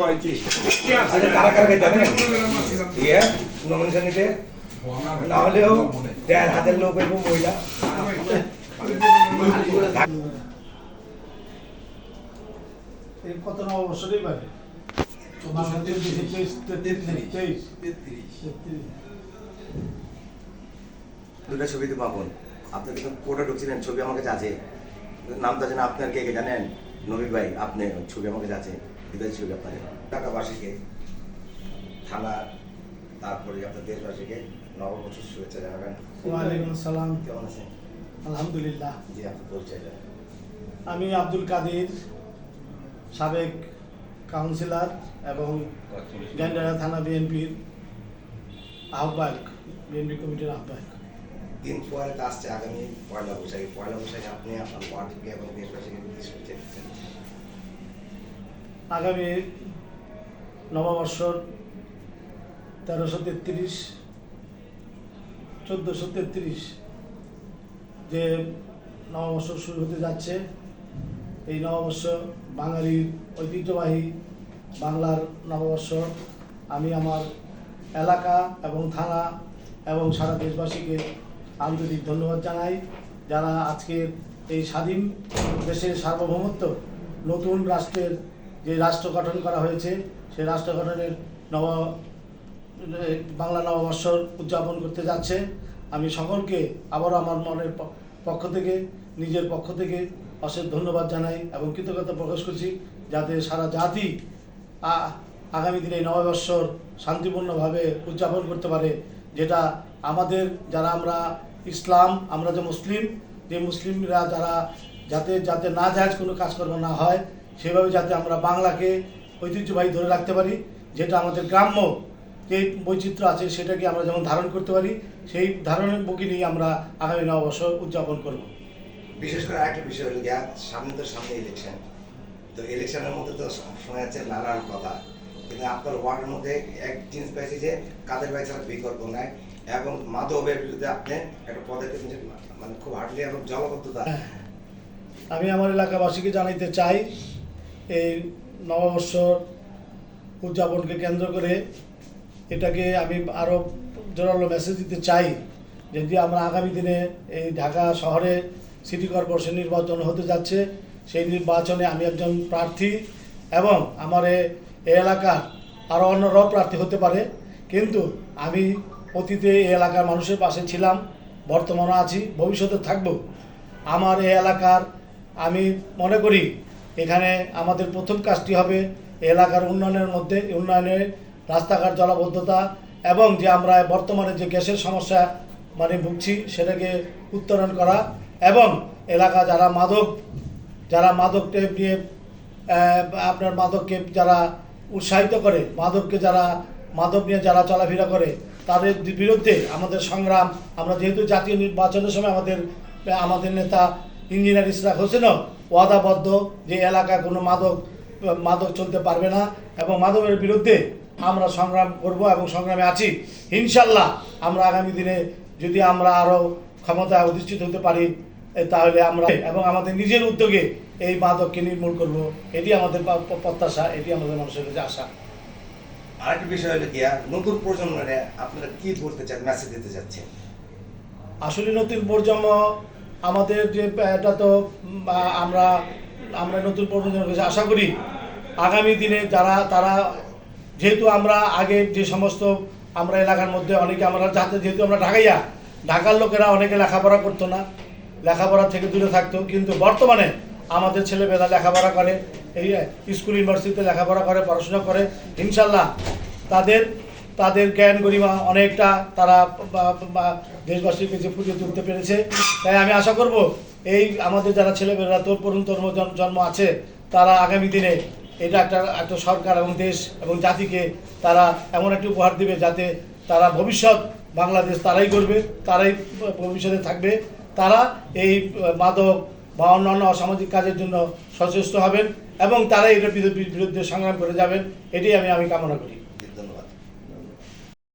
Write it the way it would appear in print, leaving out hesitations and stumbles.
কারা কারা জানেন ইয়ে নমিনেশনিতে না হলেও হাতের লোক এবং মহিলা কত নববর্ষেরই পারে দুটা ছবি তো পাবন আপনি কিন্তু কোর্টে ঢুকছিলেন ছবি আমার কাছে আছে নামটা জানেন আপনার কে কে জানেন নবী ভাই আপনি ছবি আমার কাছে আছে বিদায় ছবি আপনাদের ঢাকাবাসীকে থানা তারপরে আপনার দেশবাসীকে নববর্ষের শুভেচ্ছা জানাবেন। ওয়ালাইকুম আসসালাম। কেমন আছেন? আলহামদুলিল্লাহ। জি আপনার পরিচয় দেন। আমি আব্দুল কাদির, সাবেক কাউন্সিলর এবং গেন্ডারা থানা বিএনপির আহ্বায়ক, বিএনপি কমিটির আহ্বায়ক। দিন পরে আসছে আগামী পয়লা বৈশাখে আপনি আপনার পার্টিকে এবং দেশবাসীকে শুভেচ্ছা দিচ্ছেন। আগামী নববর্ষর 1333 1433 যে নববর্ষ শুরু হতে যাচ্ছে, এই নববর্ষ বাঙালির ঐতিহ্যবাহী বাংলার নববর্ষ। আমি আমার এলাকা এবং থানা এবং সারা দেশবাসীকে আন্তরিক ধন্যবাদ জানাই, যারা আজকের এই স্বাধীন দেশের সার্বভৌমত্ব নতুন রাষ্ট্রের যে রাষ্ট্র গঠন করা হয়েছে সেই রাষ্ট্র গঠনের বাংলা নববর্ষ উদযাপন করতে যাচ্ছে। আমি সকলকে আবারও আমার মনের পক্ষ থেকে, নিজের পক্ষ থেকে অশেষ ধন্যবাদ জানাই এবং কৃতজ্ঞতা প্রকাশ করছি, যাতে সারা জাতি আগামী দিনে নববর্ষর শান্তিপূর্ণভাবে উদযাপন করতে পারে। যেটা আমাদের যারা আমরা ইসলাম, আমরা যে মুসলিমরা যারা যাতে না জায়েজ কোনো কাজকর্ম না হয়, সেভাবে যাতে আমরা বাংলাকে ঐতিহ্যবাহী ধরে রাখতে পারি। যেটা আমাদের গ্রাম্য যে বৈচিত্র্য আছে সেটাকে আমরা যেমন ধারণ করতে পারি, সেই ধারণের বুকে নিয়ে আমরা আগামী নববর্ষ উদযাপন করব। বিশেষ করে আরেকটা বিষয় হলো গিয়া সামনে ইলেকশন, তো ইলেকশনের মধ্যে তো শোনা যাচ্ছে নানান কথা, কিন্তু আপনার ওয়ার্ডের মধ্যে এক জিনিস পেয়েছি যে কাদের ভাই ছাড়া বিকল্প নাই এবং মাদকের বিরুদ্ধে আপনি একটা পদক্ষেপ নিয়েছেন, মানে খুব হার্ডলি এবং জলবদ্ধতা। আমি আমার এলাকাবাসীকে জানাইতে চাই, এই নববর্ষ উদযাপনকে কেন্দ্র করে এটাকে আমি আরও জোরালো মেসেজ দিতে চাই, যদি আমরা আগামী দিনে এই ঢাকা শহরে সিটি কর্পোরেশন নির্বাচন হতে যাচ্ছে, সেই নির্বাচনে আমি একজন প্রার্থী এবং আমার এই এলাকার আরও অন্যরাও প্রার্থী হতে পারে, কিন্তু আমি অতীতে এই এলাকার মানুষের পাশে ছিলাম, বর্তমানে আছি, ভবিষ্যতে থাকব। আমার এই এলাকার আমি মনে করি এখানে আমাদের প্রথম কাজটি হবে এলাকার উন্নয়নের রাস্তাঘাট, জলাবদ্ধতা এবং যে আমরা বর্তমানে যে গ্যাসের সমস্যা ভুগছি সেটাকে উত্তরণ করা এবং এলাকা যারা মাদক নিয়ে আপনার মাদককে যারা উৎসাহিত করে, মাদক নিয়ে যারা চলাফেরা করে, তাদের বিরুদ্ধে আমাদের সংগ্রাম। আমরা যেহেতু জাতীয় নির্বাচনের সময় আমাদের নেতা ইঞ্জিনিয়ার ইশরাক হোসেনও ওয়াদাবদ্ধ যে এলাকায় কোনো মাদক চলতে পারবে না এবং মাদকের বিরুদ্ধে আমরা সংগ্রাম করব এবং সংগ্রামে আছি। ইনশাল্লাহ আমরা আগামী দিনে যদি আমরা আরও ক্ষমতায় অধিষ্ঠিত হতে পারি, তাহলে আমরা এবং আমাদের নিজের উদ্যোগে এই মাদককে নির্মূল করব। এটি আমাদের প্রত্যাশা, এটি আমাদের মানুষের কাছে আশা। আরেকটা বিষয় হলো গিয়া নতুন প্রজন্মরে আপনারা কি বলতে চান, মেসেজ দিতে চাচ্ছেন? আসলে নতুন প্রজন্ম আমাদের যে এটা তো আমরা নতুন প্রজন্মের কাছে আশা করি আগামী দিনে তারা যেহেতু আমরা আগে যে সমস্ত আমরা এলাকার মধ্যে অনেকে আমরা যেহেতু আমরা ঢাকার লোকেরা অনেকে লেখাপড়া করতো না, লেখাপড়া থেকে দূরে থাকতো, কিন্তু বর্তমানে আমাদের ছেলেমেয়েরা লেখাপড়া করে, এই স্কুল ইউনিভার্সিটিতে লেখাপড়া করে, পড়াশোনা করে। ইনশাল্লাহ তাদের জ্ঞান গরিমা অনেকটা তারা দেশবাসীর কাছে ফুটিয়ে তুলতে পেরেছে। তাই আমি আশা করব এই আমাদের যারা ছেলেমেয়েরা তরুণ জন্ম আছে, তারা আগামী দিনে এটা একটা সরকার এবং দেশ এবং জাতিকে তারা এমন একটি উপহার দেবে, যাতে তারা ভবিষ্যৎ বাংলাদেশ তারাই করবে, তারাই ভবিষ্যতে থাকবে। তারা এই মাদক বা অন্যান্য অসামাজিক কাজের জন্য সচেষ্ট হবেন এবং তারাই এটার বিরুদ্ধে সংগ্রাম করে যাবেন, এটাই আমি কামনা করি।